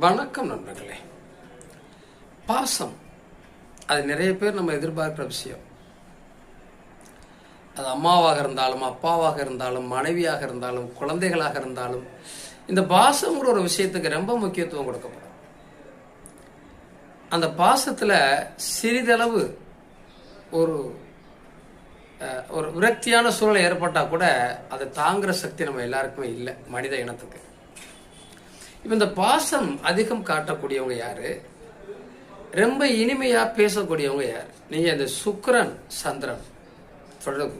வணக்கம் நண்பர்களே. பாசம் அது நிறைய பேர் நம்ம எதிர்பார்க்கிற விஷயம். அது அம்மாவாக இருந்தாலும், அப்பாவாக இருந்தாலும், மனைவியாக இருந்தாலும், குழந்தைகளாக இருந்தாலும், இந்த பாசம்ங்கிற ஒரு விஷயத்துக்கு ரொம்ப முக்கியத்துவம் கொடுக்கப்படும். அந்த பாசத்தில் சிறிதளவு ஒரு ஒரு விரக்தியான சூழ்நிலை ஏற்பட்டால் கூட அதை தாங்குற சக்தி நம்ம எல்லாருக்குமே இல்லை, மனித இனத்துக்கு. இப்போ இந்த பாசம் அதிகம் காட்டக்கூடியவங்க யாரு, ரொம்ப இனிமையா பேசக்கூடியவங்க யார்? நீங்க இந்த சுக்கிரன் சந்திரன் தொடர்பு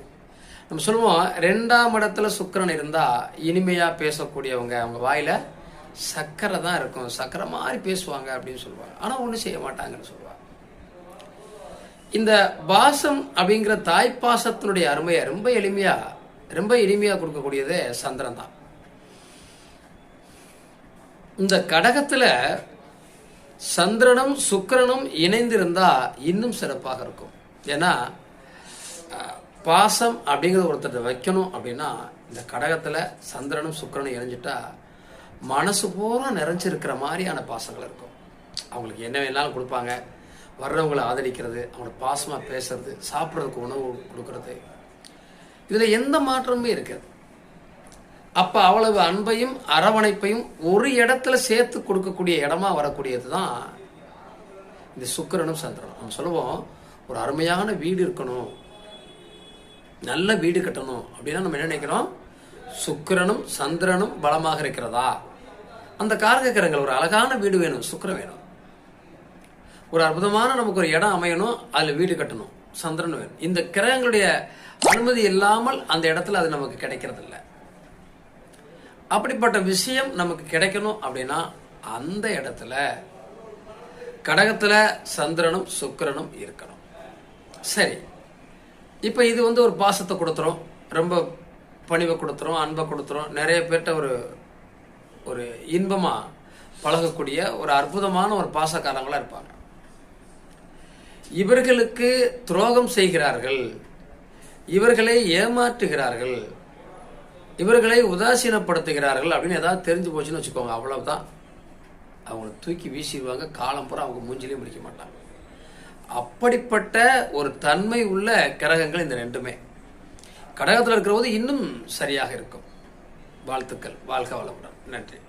நம்ம சொல்லுவோம். 2ஆம் இடத்துல சுக்கிரன் இருந்தா இனிமையா பேசக்கூடியவங்க, அவங்க வாயில சக்கரை தான் இருக்கும், சக்கரை மாதிரி பேசுவாங்க அப்படின்னு சொல்லுவாங்க. ஆனா ஒன்றும் செய்ய மாட்டாங்கன்னு சொல்லுவாங்க. இந்த பாசம் அப்படிங்கிற தாய்ப்பாசத்தினுடைய அருமையை ரொம்ப இனிமையா கொடுக்கக்கூடியதே சந்திரன் தான். இந்த கடகத்துல சந்திரனும் சுக்கிரனும் இணைந்திருந்தா இன்னும் சிறப்பாக இருக்கும். ஏன்னா பாசம் அப்படிங்கிறது ஒருத்தர் வைக்கணும் அப்படின்னா இந்த கடகத்துல சந்திரனும் சுக்கிரனும் இணைஞ்சிட்டா மனசு பூரா நிறைஞ்சிருக்கிற மாதிரியான பாசங்கள் இருக்கும். அவங்களுக்கு என்ன வேணாலும் கொடுப்பாங்க, வர்றவங்களை ஆதரிக்கிறது, அவங்களோட பாசமா பேசுறது, சாப்பிட்றதுக்கு உணவு கொடுக்கறது, இதுல எந்த மாற்றமுமே இருக்காது. அப்ப அவ்வளவு அன்பையும் அரவணைப்பையும் ஒரு இடத்துல சேர்த்து கொடுக்கக்கூடிய இடமா வரக்கூடியது தான் இந்த சுக்கிரனும் சந்திரனும். நம்ம சொல்லுவோம், ஒரு அருமையான வீடு இருக்கணும், நல்ல வீடு கட்டணும் அப்படின்னா நம்ம என்ன நினைக்கிறோம்? சுக்கிரனும் சந்திரனும் பலமாக இருக்கிறதா? அந்த காரக கிரகங்கள், ஒரு அழகான வீடு வேணும், சுக்கிரன் வேணும். ஒரு அற்புதமான நமக்கு ஒரு இடம் அமையணும், அதுல வீடு கட்டணும், சந்திரன் வேணும். இந்த கிரகங்களுடைய அனுமதி இல்லாமல் அந்த இடத்துல அது நமக்கு கிடைக்கிறது இல்லை. அப்படிப்பட்ட விஷயம் நமக்கு கிடைக்கணும் அப்படின்னா அந்த இடத்துல கடகத்துல சந்திரனும் சுக்கிரனும் இருக்கணும். சரி, இப்ப இது ஒரு பாசத்தை கொடுத்துரும், ரொம்ப பணிவை கொடுத்துரும், அன்பை கொடுத்துரும், நிறைய பேர்ட்ட ஒரு இன்பமா பழகக்கூடிய ஒரு அற்புதமான ஒரு பாசக்காரங்களா இருப்பாங்க. இவர்களுக்கு துரோகம் செய்கிறார்கள், இவர்களை ஏமாற்றுகிறார்கள், இவர்களை உதாசீனப்படுத்துகிறார்கள் அப்படின்னு ஏதாவது தெரிஞ்சு போச்சுன்னு வச்சுக்கோங்க, அவ்வளவுதான். அவங்களை தூக்கி வீசிடுவாங்க, காலம் பூரா அவங்க மூஞ்சிலையும் முடிக்க மாட்டாங்க. அப்படிப்பட்ட ஒரு தன்மை உள்ள கிரகங்கள் இந்த ரெண்டுமே. கடகத்தில் இருக்கிற போது இன்னும் சரியாக இருக்கும். வாழ்த்துக்கள். வாழ்க வளமுடன். நன்றி.